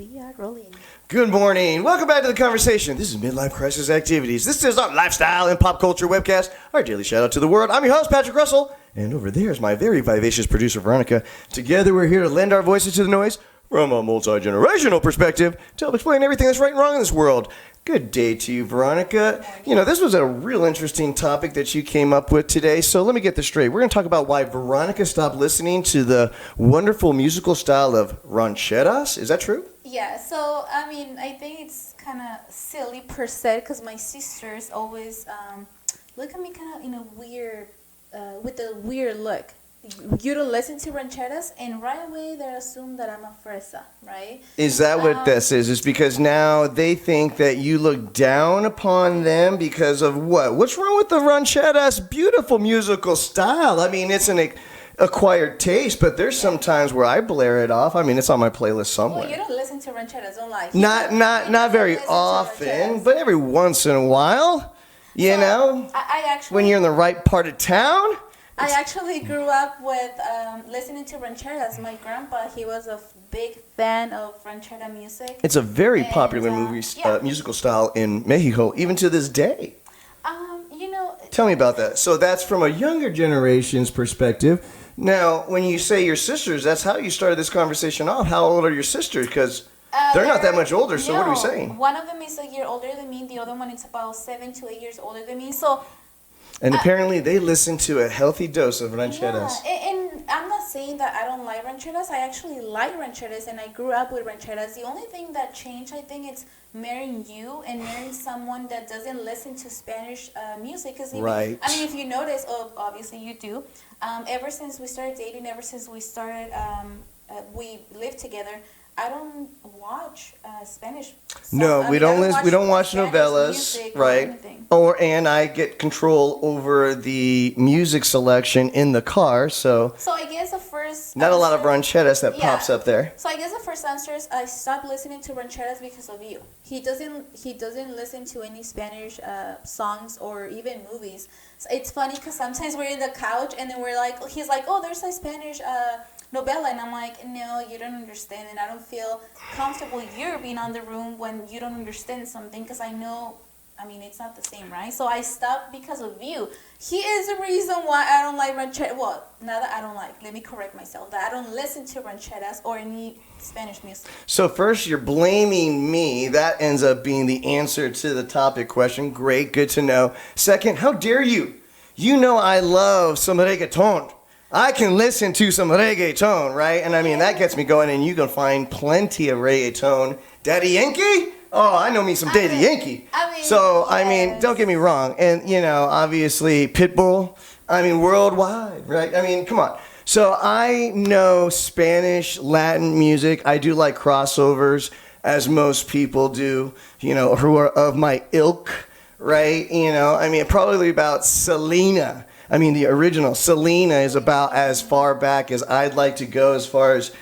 We are rolling. Good morning. Welcome back to the conversation. This is Midlife Crisis Activities. This is our lifestyle and pop culture webcast, our daily shout out to the world. I'm your host, Patrick Russell, and over there is my very vivacious producer, Veronica. Together, we're here to lend our voices to the noise from a multi-generational perspective to help explain everything that's right and wrong in this world. Good day to you, Veronica. You know, this was a real interesting topic that you came up with today, so let me get this straight. We're going to talk about why Veronica stopped listening to the wonderful musical style of rancheras. Is that true? Yeah, so, I think it's kind of silly per se, because my sisters always look at me kind of in a weird, with a weird look. You don't listen to rancheras, and right away they assume that I'm a fresa, right? Is that what this is? It's because now they think that you look down upon them because of what? What's wrong with the rancheras' beautiful musical style? I mean, it's an acquired taste, but there's some times where I blare it off. I mean, it's on my playlist somewhere. Well, you don't listen to rancheras, don't lie. Not very often, but every once in a while, you know? I actually, when you're in the right part of town. I actually grew up with listening to rancheras. My grandpa, he was a big fan of ranchera music. It's a very popular musical style in Mexico, even to this day. Tell me about that. So that's from a younger generation's perspective. Now, when you say your sisters, that's how you started this conversation off. How old are your sisters? Because they're not that much older, so what are we saying? One of them is a year older than me. The other one is about 7 to 8 years older than me. So. And apparently they listen to a healthy dose of rancheras. Yeah, and I'm not saying that I don't like rancheras. I actually like rancheras, and I grew up with rancheras. The only thing that changed, I think, is marrying you and marrying someone that doesn't listen to Spanish music. Right. If you notice, obviously you do, ever since we started dating, ever since we started, we lived together, I don't watch Spanish songs. No, we don't watch novellas, right? And I get control over the music selection in the car, so I guess the first not a lot of rancheras that pops up there. So I guess the first answer is I stopped listening to rancheras because of you. He doesn't listen to any Spanish songs or even movies. So it's funny because sometimes we're in the couch and then he's like, oh, there's a Spanish novella, and I'm like, no, you don't understand, and I don't feel comfortable you're being on the room when you don't understand something, because I know, it's not the same, right? So I stopped because of you. He is the reason why I don't like rancheras. Well, not that I don't like, let me correct myself, that I don't listen to rancheras or any Spanish music. So first, you're blaming me. That ends up being the answer to the topic question. Great, good to know. Second, how dare you? You know I love some reggaeton. I can listen to some reggaeton, right? And that gets me going, and you can find plenty of reggaeton. Daddy Yankee? Oh, I know me some Daddy Yankee. Don't get me wrong. And, obviously, Pitbull, worldwide, right? Come on. So I know Spanish, Latin music. I do like crossovers, as most people do, who are of my ilk, right? Probably about Selena. The original Selena is about as far back as I'd like to go as far as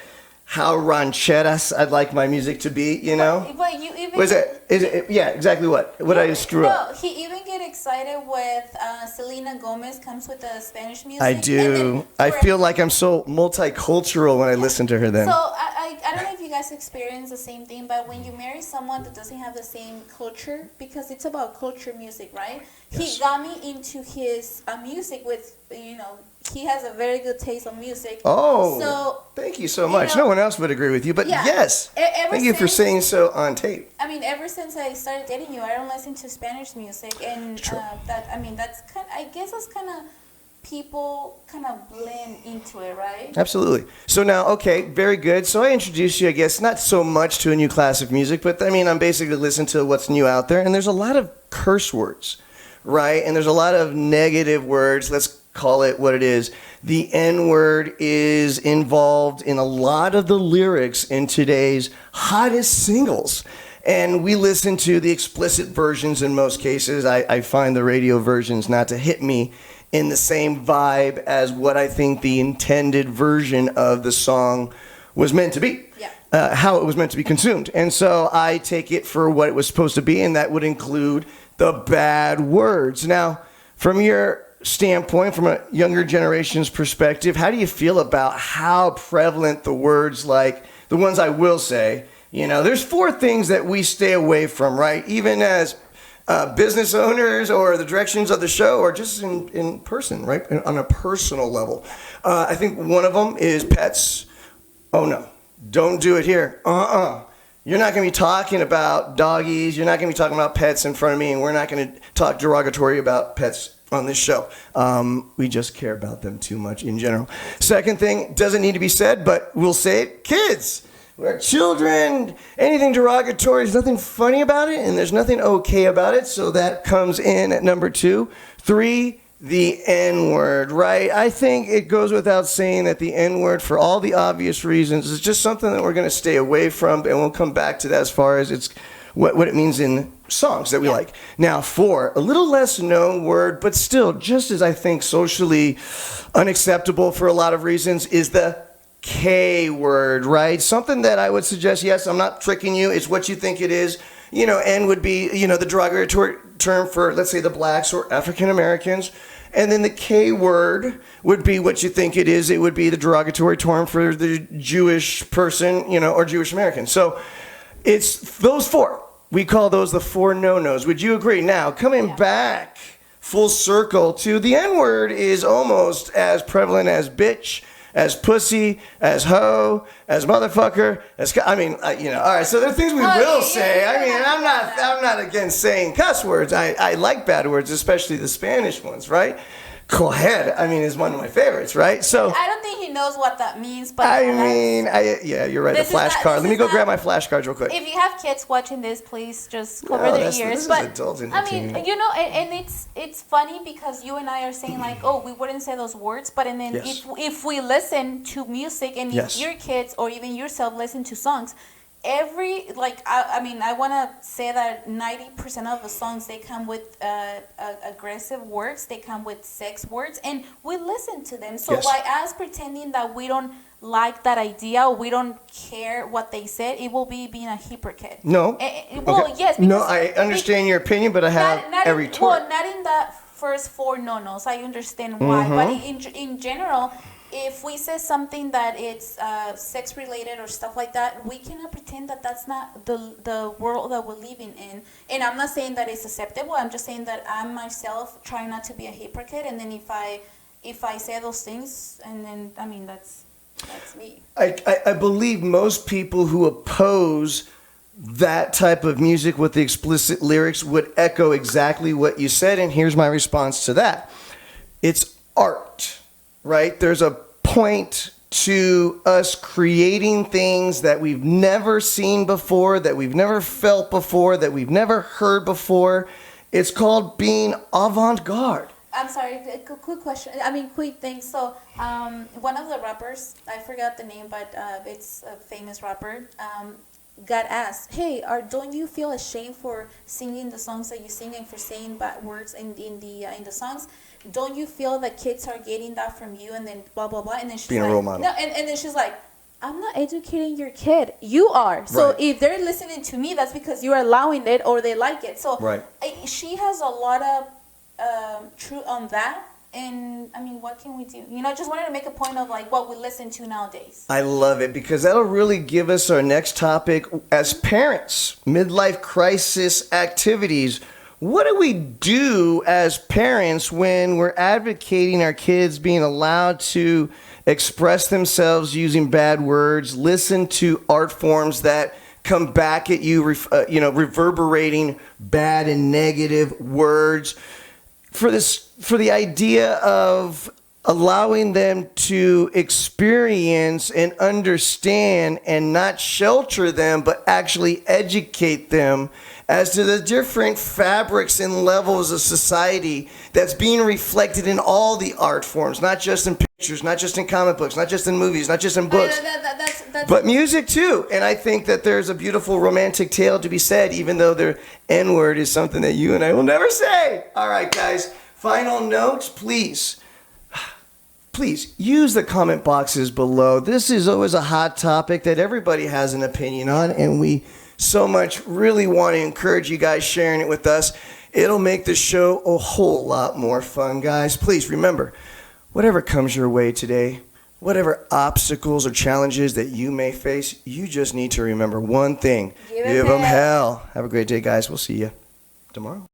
how rancheras I'd like my music to be, But you even... Yeah, exactly what? What I screw up? No, he even get excited with Selena Gomez comes with the Spanish music. I do. I feel like I'm so multicultural when I listen to her then. So I don't know if you guys experience the same thing, but when you marry someone that doesn't have the same culture, because it's about culture music, right? Yes. He got me into his music with, he has a very good taste of music. Oh, so, thank you so much. No one else would agree with you, but yes. Thank you for saying so on tape. Ever since I started dating you, I don't listen to Spanish music, and that's kind. I guess that's kind of people kind of blend into it, right? Absolutely. So now, okay, very good. So I introduced you, I guess, not so much to a new class of music, but I'm basically listening to what's new out there, and there's a lot of curse words, right? And there's a lot of negative words. Let's call it what it is. The N-word is involved in a lot of the lyrics in today's hottest singles. And we listen to the explicit versions in most cases. I find the radio versions not to hit me in the same vibe as what I think the intended version of the song was meant to be. Yeah. How it was meant to be consumed. And so I take it for what it was supposed to be, and that would include the bad words. Now, from your standpoint, from a younger generation's perspective, how do you feel about how prevalent the words, like the ones I will say, There's 4 things that we stay away from, right? Even as business owners or the directions of the show or just in person, right? On a personal level. I think one of them is pets. Oh, no. Don't do it here. You're not going to be talking about doggies. You're not going to be talking about pets in front of me, and we're not going to talk derogatory about pets on this show. We just care about them too much in general. Second thing, doesn't need to be said, but we'll say it. Kids. We're children. Anything derogatory, there's nothing funny about it, and there's nothing okay about it, so that comes in at number 2. 3, the N-word, right? I think it goes without saying that the N-word, for all the obvious reasons, is just something that we're going to stay away from, and we'll come back to that as far as it's what it means in songs that we like. Now, 4, a little less known word, but still just as I think socially unacceptable for a lot of reasons, is the K word, right? Something that I would suggest, yes, I'm not tricking you, it's what you think it is. N would be, the derogatory term for, let's say, the blacks or African Americans. And then the K word would be what you think it is. It would be the derogatory term for the Jewish person, or Jewish American. So it's those 4. We call those the 4 no-nos. Would you agree? Now, coming back full circle to the N-word is almost as prevalent as bitch, as pussy, as hoe, as motherfucker, all right, so there are things we will say. I'm not against saying cuss words. I like bad words, especially the Spanish ones, right? Coger, is one of my favorites, right? So I don't think he knows what that means, but yeah, you're right. The flashcard. Let me go grab my flashcards real quick. If you have kids watching this, please just cover their ears. But adult and it's funny because you and I are saying like, oh, we wouldn't say those words, but and then if we listen to music and if your kids or even yourself listen to songs, I want to say that 90% of the songs, they come with aggressive words, they come with sex words, and we listen to them. So by us pretending that we don't like that idea, or we don't care what they said, it will be being a hypocrite. No. Yes. No, I understand your opinion, but I have every retort. Not in the first 4 no-nos. I understand why, but in general, if we say something that it's sex related or stuff like that, we cannot pretend that that's not the world that we're living in. And I'm not saying that it's acceptable. I'm just saying that I myself try not to be a hypocrite. And then if I say those things, and then that's me. I believe most people who oppose that type of music with the explicit lyrics would echo exactly what you said. And here's my response to that. It's art. Right? There's a point to us creating things that we've never seen before, that we've never felt before, that we've never heard before. It's called being avant-garde. I'm sorry, quick question. Quick thing. So, one of the rappers, I forgot the name, but it's a famous rapper, got asked, hey, don't you feel ashamed for singing the songs that you sing and for saying bad words in the songs? Don't you feel that kids are getting that from you? And then blah blah blah. And then she's being like, a role model. No, and then she's like, I'm not educating your kid. You are. So if they're listening to me, that's because you're allowing it or they like it. So she has a lot of truth on that. And what can we do? I just wanted to make a point of like what we listen to nowadays. I love it because that'll really give us our next topic as parents. Midlife crisis activities. What do we do as parents when we're advocating our kids being allowed to express themselves using bad words, listen to art forms that come back at you, reverberating bad and negative words? For the idea of allowing them to experience and understand and not shelter them, but actually educate them as to the different fabrics and levels of society that's being reflected in all the art forms, not just in pictures, not just in comic books, not just in movies, not just in books, but music too. And I think that there's a beautiful romantic tale to be said, even though the N-word is something that you and I will never say. All right, guys, final notes, please use the comment boxes below. This is always a hot topic that everybody has an opinion on, and we so much really want to encourage you guys sharing it with us. It'll make the show a whole lot more fun, guys. Please remember, whatever comes your way today, whatever obstacles or challenges that you may face, you just need to remember one thing. Give 'em Give them hell. hell. Have a great day, guys. We'll see you tomorrow.